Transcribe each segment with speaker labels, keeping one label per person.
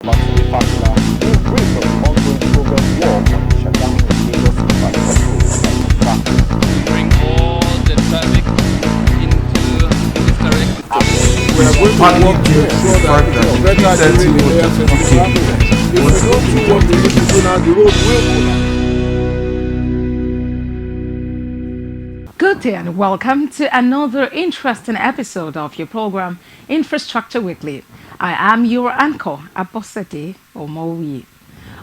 Speaker 1: Maximum partner in brief of ongoing progress work on the shutdown of Lagos infrastructure
Speaker 2: We bring all the traffic into this direction.
Speaker 3: We are going to work to ensure that it's better during the day festival. If we don't do what we need to do now, the road will collapse.
Speaker 4: Good day and welcome to another interesting episode of your program, Infrastructure Weekly. I am your anchor, Abosede Omowi.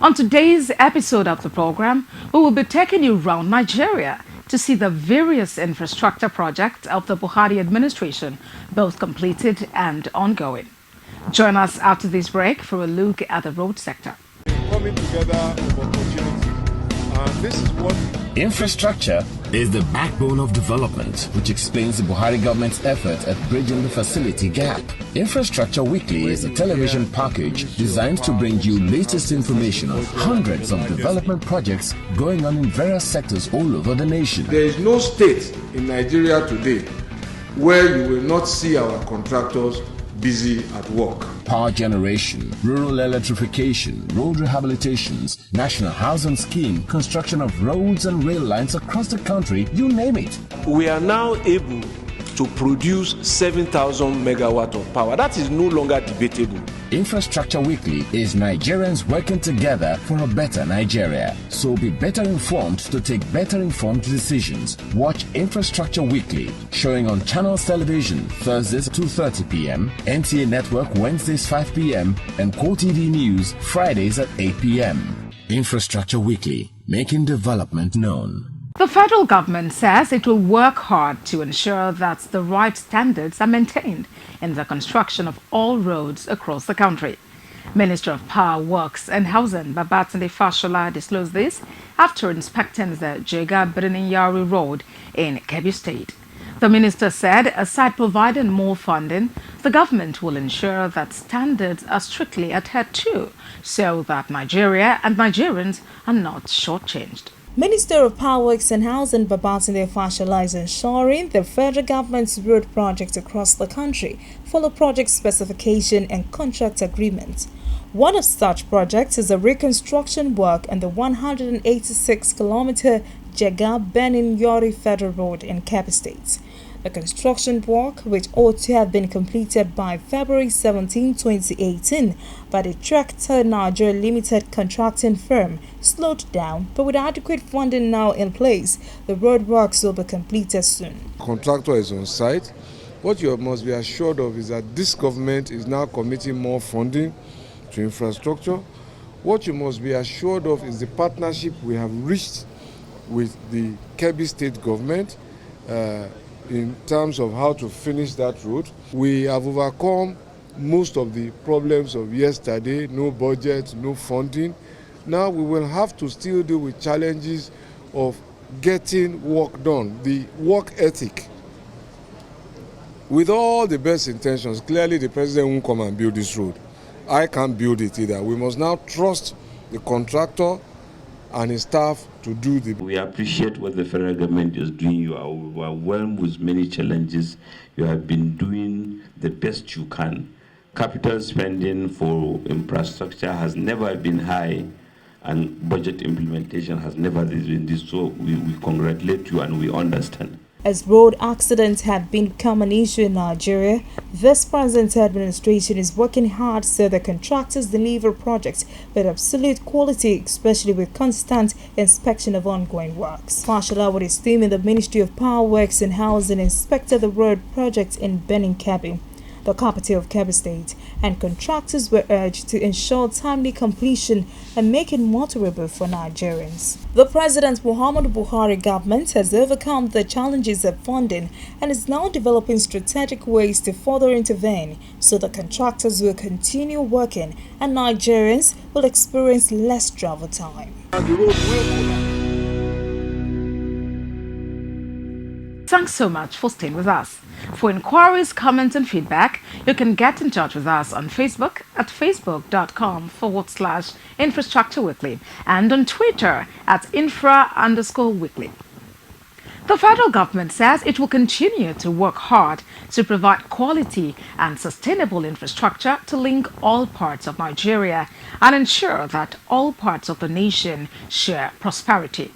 Speaker 4: On today's episode of the program, we will be taking you around Nigeria to see the various infrastructure projects of the Buhari administration, both completed and ongoing. Join us after this break for a look at the road sector.
Speaker 3: Coming together of opportunities. And this is what
Speaker 5: Infrastructure is the backbone of development, which explains the Buhari government's effort at bridging the facility gap. Infrastructure Weekly is a television package designed to bring you latest information on hundreds of development projects going on in various sectors all over the nation.
Speaker 3: there is no state in Nigeria today where you will not see our contractors busy at work.
Speaker 5: Power generation, rural electrification, road rehabilitations, national housing scheme, construction of roads and rail lines across the country, you name it.
Speaker 6: We are now able to produce 7,000 megawatt of power. That is no longer debatable.
Speaker 5: Infrastructure Weekly is Nigerians working together for a better Nigeria. So be better informed to take better informed decisions. Watch Infrastructure Weekly, showing on Channels Television Thursdays 2:30 p.m., NTA Network Wednesdays 5 p.m., and Core TV News Fridays at 8 p.m. Infrastructure Weekly, making development known.
Speaker 4: The federal government says it will work hard to ensure that the right standards are maintained in the construction of all roads across the country. Minister of Power, Works and Housing Babatunde Fashola disclosed this after inspecting the Jega-Birnin-Yari Road in Kebbi State. The minister said, aside providing more funding, the government will ensure that standards are strictly adhered to so that Nigeria and Nigerians are not shortchanged.
Speaker 7: Minister of Power, Works and Housing Babatunde Fashola is ensuring the federal government's road projects across the country follow project specification and contract agreements. One of such projects is the reconstruction work on the 186-kilometer Jega-Birnin-Yari Federal Road in Kebbi State. The construction work, which ought to have been completed by February 17, 2018, by the Tractor Nigeria Limited contracting firm, slowed down, but with adequate funding now in place, the road works will be completed soon.
Speaker 3: Contractor is on site. What you must be assured of is that this government is now committing more funding to infrastructure. What you must be assured of is the partnership we have reached with the Kebbi State government in terms of how to finish that road. We have overcome most of the problems of yesterday, no budget, no funding. Now we will have to still deal with challenges of getting work done, the work ethic. With all the best intentions, clearly the president won't come and build this road. I can't build it either. We must now trust the contractor and his staff to do the.
Speaker 8: We appreciate what the federal government is doing. You are overwhelmed with many challenges. You have been doing the best you can. Capital spending for infrastructure has never been high, and budget implementation has never been this. So we congratulate you and we understand.
Speaker 7: As road accidents have become an issue in Nigeria, this present administration is working hard so the contractors deliver projects with absolute quality, especially with constant inspection of ongoing works. Fashola, with his team in the Ministry of Power, Works and Housing, inspected the road project in Birnin-Kebbi, the capital of Kebbi State, and contractors were urged to ensure timely completion and make it more tolerable for Nigerians. The President Muhammadu Buhari government has overcome the challenges of funding and is now developing strategic ways to further intervene so the contractors will continue working and Nigerians will experience less travel time.
Speaker 3: And the road will collapse.
Speaker 4: Thanks so much for staying with us. For inquiries, comments, and feedback, you can get in touch with us on Facebook at facebook.com/Infrastructure Weekly and on Twitter at Infra_Weekly. The federal government says it will continue to work hard to provide quality and sustainable infrastructure to link all parts of Nigeria and ensure that all parts of the nation share prosperity.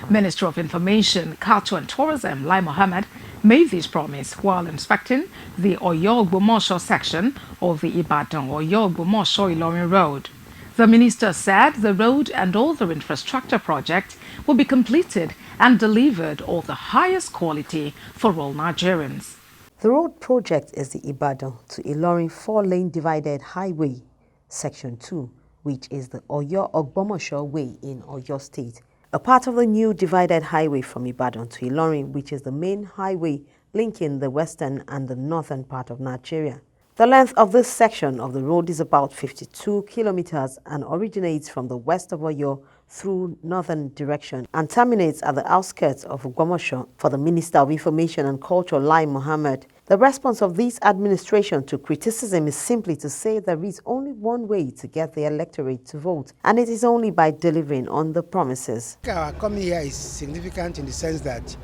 Speaker 4: Minister of Information, Culture and Tourism, Lai Mohammed, made this promise while inspecting the Oyo-Ogbomoso section of the Ibadan-Oyo-Ogbomoso-Ilorin Road. The minister said the road and other infrastructure projects will be completed and delivered of the highest quality for all Nigerians.
Speaker 9: The road project is the Ibadan to Ilorin 4-lane divided highway, Section 2, which is the Oyo-Ogbomoso Way in Oyo State. A part of the new divided highway from Ibadan to Ilorin, which is the main highway linking the western and the northern part of Nigeria. The length of this section of the road is about 52 kilometers and originates from the west of Oyo through northern direction and terminates at the outskirts of Ogbomoso. For the Minister of Information and Culture, Lai Mohammed, the response of this administration to criticism is simply to say there is only one way to get the electorate to vote, and it is only by delivering on the promises.
Speaker 10: Our coming here is significant in the sense that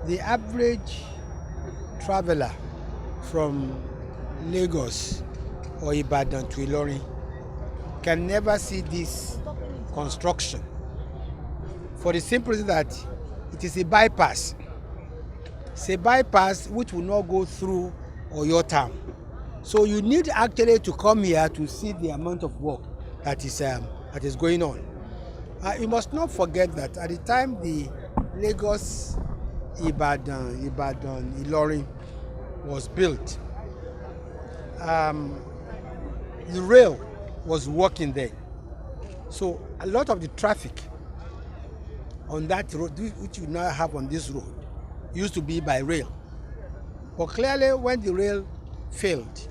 Speaker 10: the average traveler from Lagos or Ibadan to Ilorin can never see this construction for the simple reason that it is a bypass. It's a bypass which will not go through Oyo town. So you need actually to come here to see the amount of work that is going on. You must not forget that at the time the Lagos Ibadan Ilorin was built, the rail was working there. So a lot of the traffic on that road, which you now have on this road, used to be by rail. But clearly when the rail failed,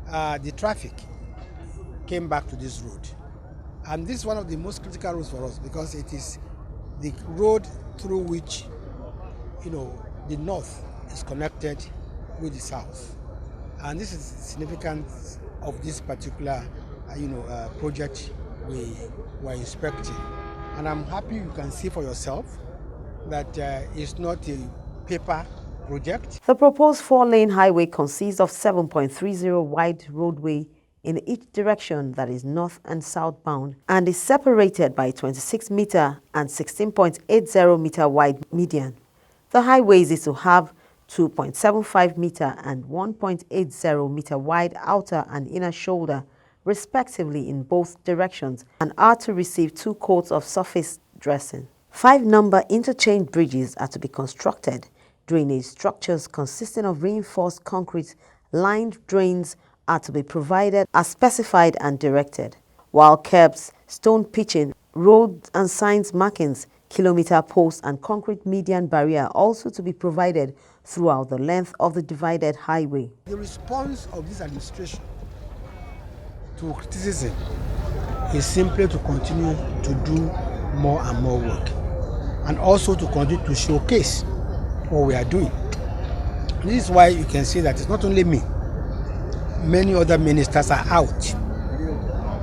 Speaker 10: the traffic came back to this road. And this is one of the most critical roads for us because it is the road through which, the north is connected with the south. And this is significant of this particular, project we were inspecting. And I'm happy you can see for yourself that it's not a paper project.
Speaker 9: The proposed 4-lane highway consists of 7.30 wide roadway in each direction that is north and southbound and is separated by 26 meter and 16.80 meter wide median. The highways is to have 2.75 meter and 1.80 meter wide outer and inner shoulder, respectively in both directions, and are to receive 2 coats of surface dressing. 5 number interchange bridges are to be constructed. Drainage structures consisting of reinforced concrete lined drains are to be provided as specified and directed, while curbs, stone pitching, road and signs markings, kilometer posts and concrete median barrier also to be provided throughout the length of the divided highway.
Speaker 10: The response of this administration to criticism is simply to continue to do more and more work and also to continue to showcase what we are doing. This is why you can see that it's not only me, many other ministers are out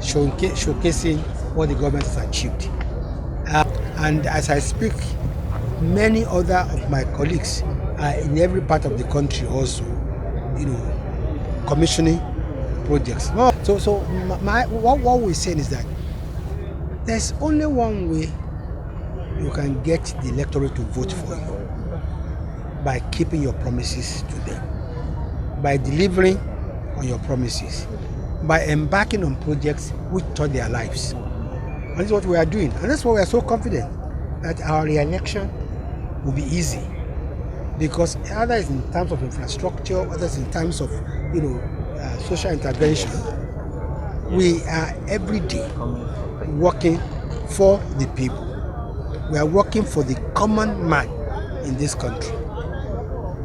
Speaker 10: showcasing what the government has achieved. And as I speak, many other of my colleagues are in every part of the country also, commissioning projects. So what we're saying is that there's only one way you can get the electorate to vote for you: by keeping your promises to them, by delivering on your promises, by embarking on projects which touch their lives. And this is what we are doing. And that's why we are so confident that our re-election will be easy. Because either it's in terms of infrastructure, whether it's in terms of social intervention, we are every day working for the people. We are working for the common man in this country.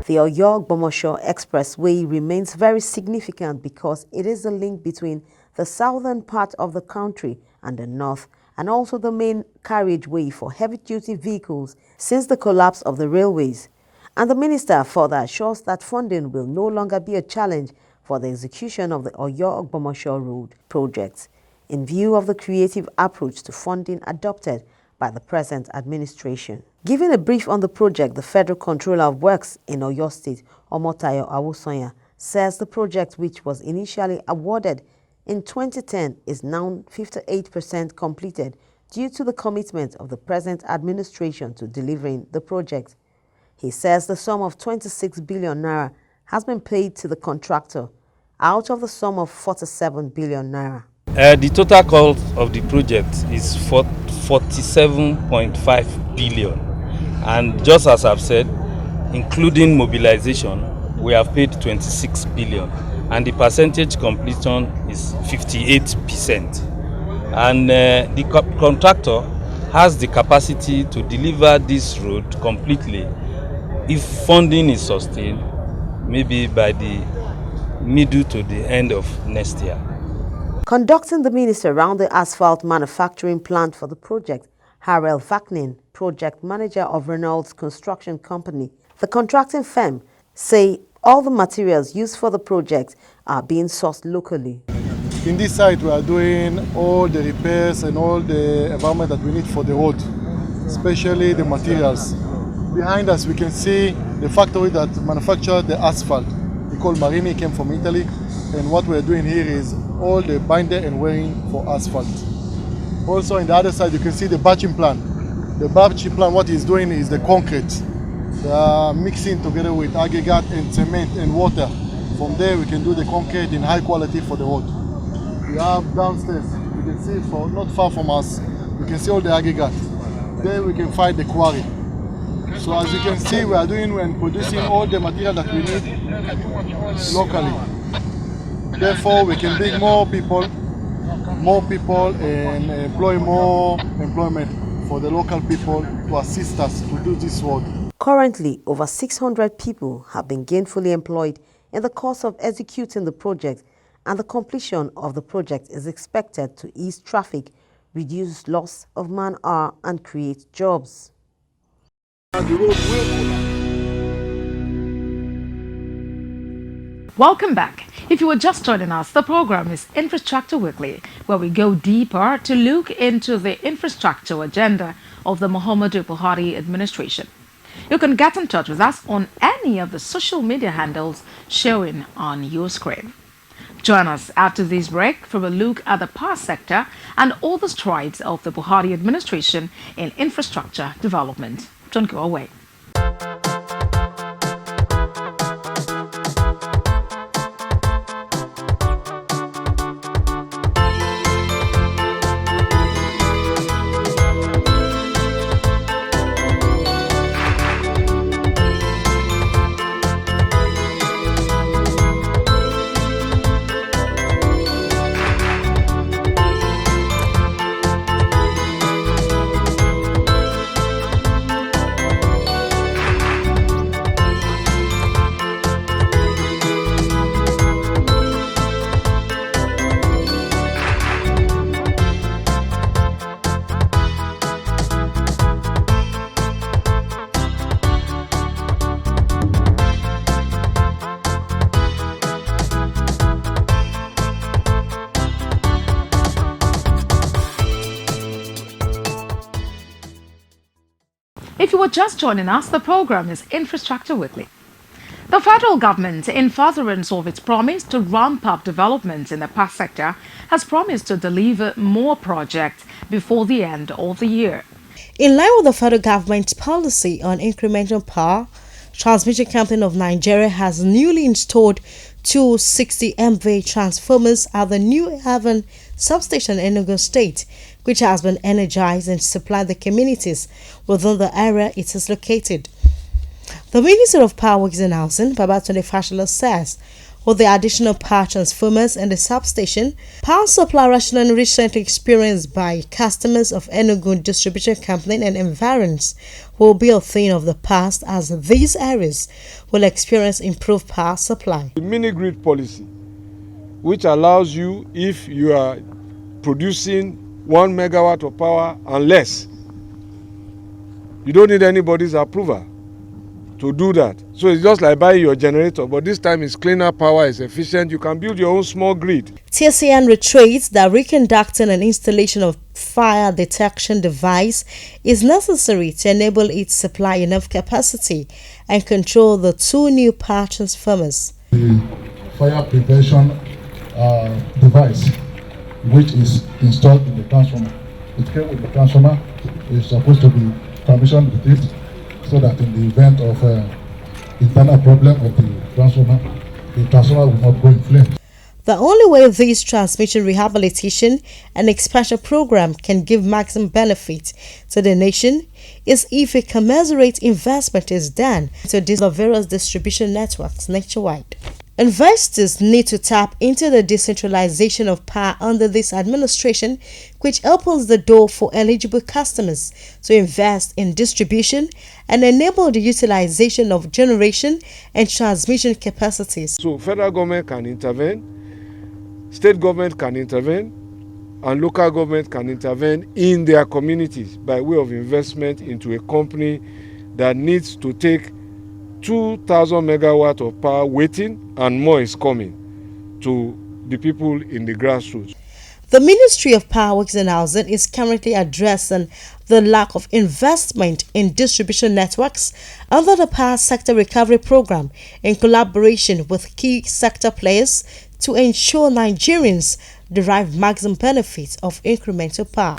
Speaker 9: The Oyo-Ogbomoso Expressway remains very significant because it is the link between the southern part of the country and the north, and also the main carriageway for heavy-duty vehicles since the collapse of the railways. And the minister further assures that funding will no longer be a challenge for the execution of the Oyo-Ogbomoso Road projects, in view of the creative approach to funding adopted by the present administration. Giving a brief on the project, the Federal Controller of Works in Oyo State, Omotayo Awosonya, says the project, which was initially awarded in 2010, is now 58% completed due to the commitment of the present administration to delivering the project. He says the sum of 26 billion naira has been paid to the contractor out of the sum of 47 billion naira.
Speaker 11: The total cost of the project is 47.5 billion, and just as I've said, including mobilization, we have paid 26 billion, and the percentage completion is 58%. And the contractor has the capacity to deliver this road completely if funding is sustained, maybe by the middle to the end of next year.
Speaker 9: Conducting the minister around the asphalt manufacturing plant for the project, Harel Vaknin, project manager of Reynolds Construction Company, the contracting firm, say all the materials used for the project are being sourced locally.
Speaker 12: In this site, we are doing all the repairs and all the environment that we need for the road, especially the materials. Behind us, we can see the factory that manufactured the asphalt. We call Marini, came from Italy, and what we are doing here is all the binder and wearing for asphalt. Also, on the other side, you can see the batching plant. The batching plant, what he's doing is the concrete. They are mixing together with aggregate and cement and water. From there, we can do the concrete in high quality for the road. We have downstairs, you can see not far from us, you can see all the aggregate. There we can find the quarry. So as you can see, we are doing and producing all the material that we need locally. Therefore, we can bring more people and employ more employment for the local people to assist us to do this work.
Speaker 9: Currently, over 600 people have been gainfully employed in the course of executing the project, and the completion of the project is expected to ease traffic, reduce loss of man-hour, and create jobs.
Speaker 4: Welcome back. If you were just joining us, the program is Infrastructure Weekly, where we go deeper to look into the infrastructure agenda of the Muhammadu Buhari administration. You can get in touch with us on any of the social media handles showing on your screen. Join us after this break for a look at the power sector and all the strides of the Buhari administration in infrastructure development. Don't go away. If you were just joining us, the program is Infrastructure Weekly. The federal government, in furtherance of its promise to ramp up development in the power sector, has promised to deliver more projects before the end of the year.
Speaker 7: In line with the federal government's policy on incremental power, Transmission Company of Nigeria has newly installed 260 MVA transformers at the New Haven substation in Enugu State, which has been energized and supplied the communities within the area it is located. The Minister of Power Works and Housing, Babatunde Fashola, says with the additional power transformers and the substation, power supply rationing recently experienced by customers of Enugu Distribution Company and environs will be a thing of the past, as these areas will experience improved power supply.
Speaker 3: The mini grid policy, which allows you, if you are producing 1 megawatt of power and less, you don't need anybody's approval. to do that. So it's just like buying your generator, but this time it's cleaner power, it's efficient. You can build your own small grid.
Speaker 7: TCN reiterates that reconducting an installation of fire detection device is necessary to enable it to supply enough capacity and control the 2 new power transformers.
Speaker 12: The fire prevention device, which is installed in the transformer. It came with the transformer. It's supposed to be commissioned with it, so that in the event of internal problem of the transformer will not go in flames.
Speaker 7: The only way this transmission rehabilitation and expansion program can give maximum benefit to the nation is if a commensurate investment is done to these various distribution networks nationwide. Investors need to tap into the decentralization of power under this administration, which opens the door for eligible customers to invest in distribution and enable the utilization of generation and transmission capacities.
Speaker 3: So federal government can intervene, state government can intervene, and local government can intervene in their communities by way of investment into a company that needs to take 2,000 megawatt of power waiting, and more is coming to the people in the grassroots.
Speaker 7: The Ministry of Power Works and Housing is currently addressing the lack of investment in distribution networks under the Power Sector Recovery Program in collaboration with key sector players to ensure Nigerians derive maximum benefits of incremental power.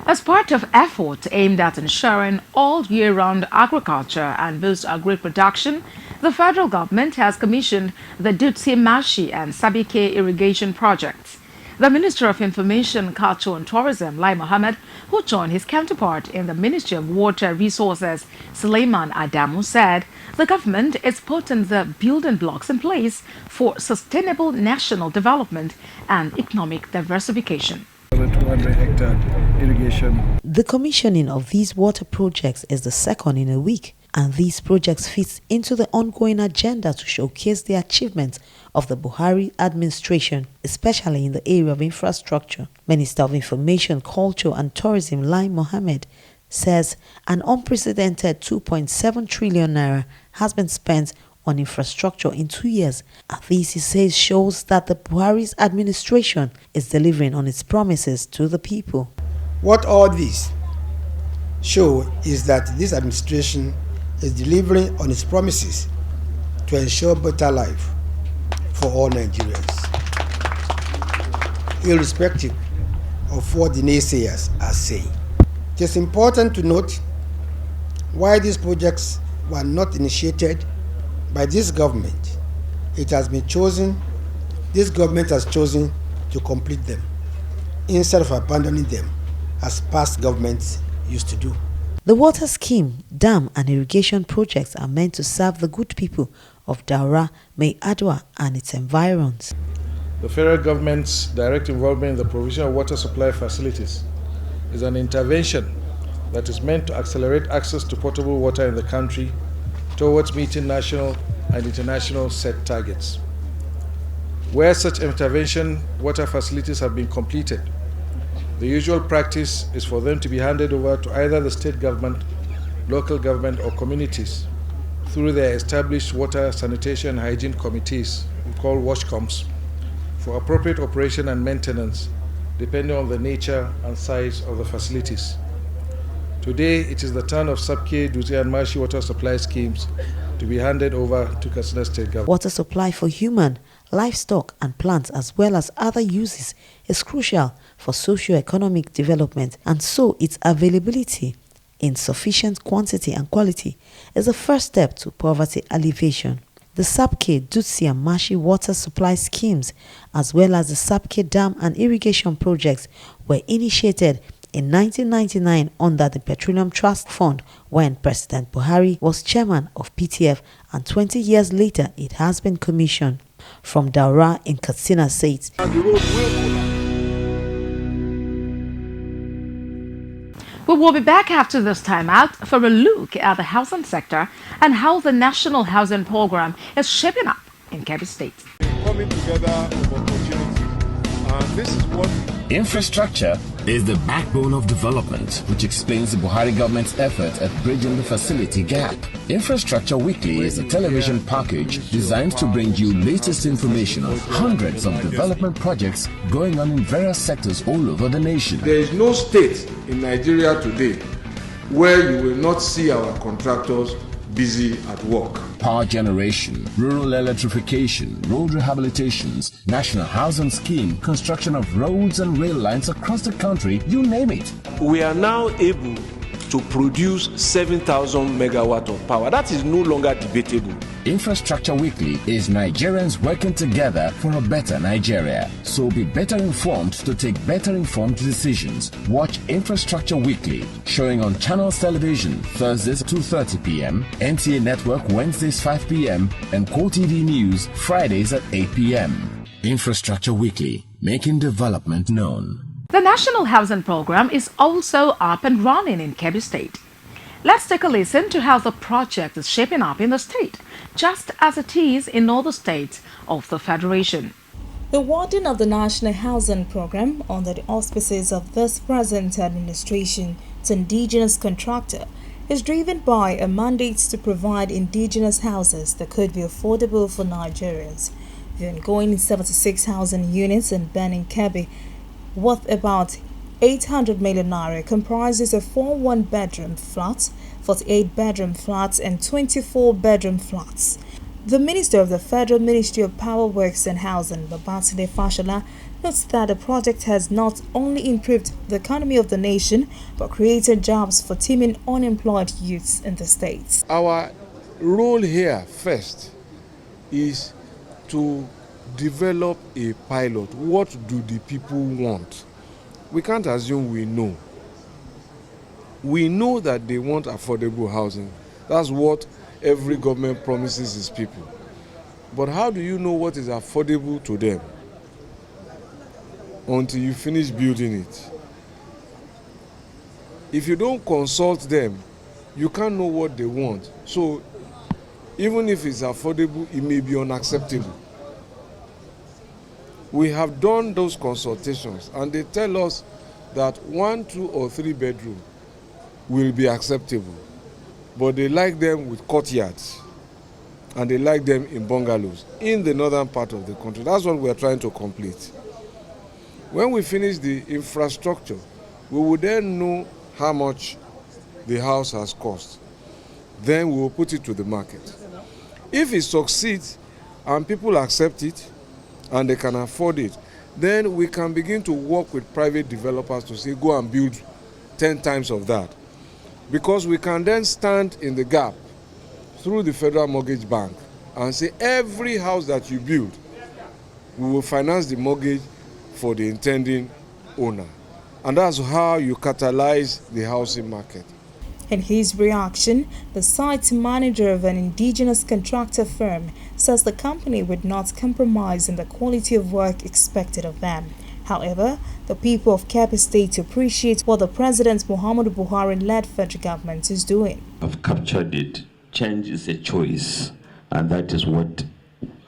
Speaker 4: As part of efforts aimed at ensuring all year-round agriculture and boost agri-production, the federal government has commissioned the Dutse Mashi and Sabike irrigation projects. The Minister of Information, Culture and Tourism, Lai Mohammed, who joined his counterpart in the Ministry of Water Resources, Suleiman Adamu, said the government is putting the building blocks in place for sustainable national development and economic diversification.
Speaker 13: 200-hectare irrigation.
Speaker 9: The commissioning of these water projects is the second in a week, and these projects fit into the ongoing agenda to showcase the achievements of the Buhari administration, especially in the area of infrastructure. Minister of Information, Culture and Tourism, Lai Mohammed, says an unprecedented 2.7 trillion naira has been spent on infrastructure in 2 years. And this, he says, shows that the Buhari's administration is delivering on its promises to the people.
Speaker 10: What all this show is that this administration is delivering on its promises to ensure better life for all Nigerians, irrespective of what the naysayers are saying. It is important to note why these projects were not initiated by this government. It has been chosen, this government has chosen to complete them instead of abandoning them as past governments used to do.
Speaker 9: The water scheme, dam and irrigation projects are meant to serve the good people of Daura, Mai Adwa and its environs.
Speaker 13: The federal government's direct involvement in the provision of water supply facilities is an intervention that is meant to accelerate access to potable water in the country towards meeting national and international set targets. Where such intervention water facilities have been completed, the usual practice is for them to be handed over to either the state government, local government or communities through their established water, sanitation and hygiene committees, we call WashComs, for appropriate operation and maintenance depending on the nature and size of the facilities. Today, it is the turn of Sabke, Dutse and Mashi water supply schemes to be handed over to Katsina State Government.
Speaker 9: Water supply for human, livestock and plants as well as other uses is crucial for socio-economic development, and so its availability in sufficient quantity and quality is the first step to poverty alleviation. The Sabke, Dutse and Mashi water supply schemes as well as the Sabke Dam and irrigation projects were initiated in 1999 under the Petroleum Trust Fund when President Buhari was chairman of PTF, and 20 years later it has been commissioned. From Daura in Katsina State.
Speaker 4: We will be back after this time out for a look at the housing sector and how the National Housing Program is shaping up in Kebbi State.
Speaker 3: Coming together of opportunities And this is what
Speaker 5: Infrastructure is the backbone of development, which explains the Buhari government's effort at bridging the facility gap. Infrastructure Weekly is a television package designed to bring you latest information on hundreds of development projects going on in various sectors all over the nation.
Speaker 3: There is no state in Nigeria today where you will not see our contractors busy at work.
Speaker 5: Power generation, rural electrification, road rehabilitations, national housing scheme, construction of roads and rail lines across the country, you name it.
Speaker 6: We are now able to produce 7,000 megawatt of power. That is no longer debatable.
Speaker 5: Infrastructure Weekly is Nigerians working together for a better Nigeria. So be better informed to take better informed decisions. Watch Infrastructure Weekly, showing on Channels Television Thursdays 2:30 p.m., NTA Network Wednesdays 5 p.m., and QTV News Fridays at 8 p.m. Infrastructure Weekly, making development known.
Speaker 4: The National Housing Program is also up and running in Kebbi State. Let's take a listen to how the project is shaping up in the state, just as it is in other states of the Federation.
Speaker 7: The wording of the National Housing Program under the auspices of this present administration to indigenous contractor is driven by a mandate to provide indigenous houses that could be affordable for Nigerians. The ongoing 76 housing units in Benin Kebbi, worth about 800 million naira, comprises of 4 one-bedroom flats, 48 bedroom flats, and 24 bedroom flats. The Minister of the Federal Ministry of Power Works and Housing, Babatunde Fashola, notes that the project has not only improved the economy of the nation, but created jobs for teeming unemployed youths in the states.
Speaker 3: Our role here first is to develop a pilot. What do the people want? We can't assume we know. We know that they want affordable housing. That's what every government promises its people. But how do you know what is affordable to them until you finish building it? If you don't consult them, you can't know what they want. So even if it's affordable, it may be unacceptable. We have done those consultations and they tell us that 1, 2, or 3 bedroom will be acceptable. But they like them with courtyards and they like them in bungalows in the northern part of the country. That's what we're trying to complete. When we finish the infrastructure, we will then know how much the house has cost. Then we will put it to the market. If it succeeds and people accept it, and they can afford it, then we can begin to work with private developers to say, go and build 10 times of that. Because we can then stand in the gap through the Federal Mortgage Bank and say, every house that you build, we will finance the mortgage for the intending owner. And that's how you catalyze the housing market.
Speaker 7: In his reaction, the site manager of an indigenous contractor firm says the company would not compromise in the quality of work expected of them. However, the people of Kebbi State appreciate what the President Muhammadu Buhari-led federal government is doing.
Speaker 8: I've captured it. Change is a choice, and that is what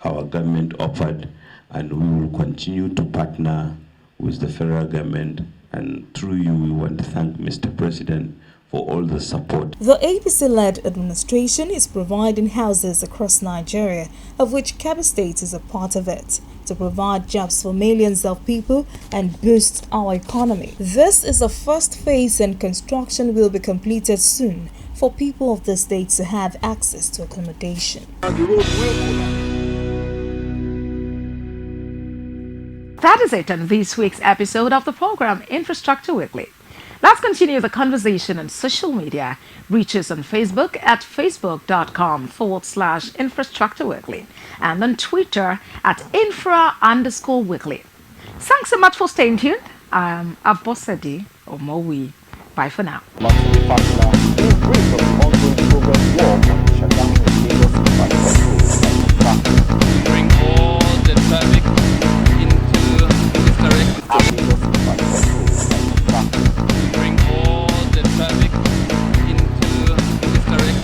Speaker 8: our government offered, and we will continue to partner with the federal government, and through you we want to thank Mr. President for all the support.
Speaker 7: The APC-led administration is providing houses across Nigeria, of which Kebbi State is a part of it, to provide jobs for millions of people and boost our economy. This is the first phase and construction will be completed soon for people of the state to have access to accommodation.
Speaker 4: That is it on this week's episode of the program Infrastructure Weekly. Let's continue the conversation on social media. Reach us on Facebook at facebook.com/Infrastructure Weekly and on Twitter at Infra_Weekly. Thanks so much for staying tuned. I'm Abosedi Omowi. Bye for now.
Speaker 1: Babatunde Fashola, in brief of the ongoing progress work on the shutdown of Lagos Infrastructure.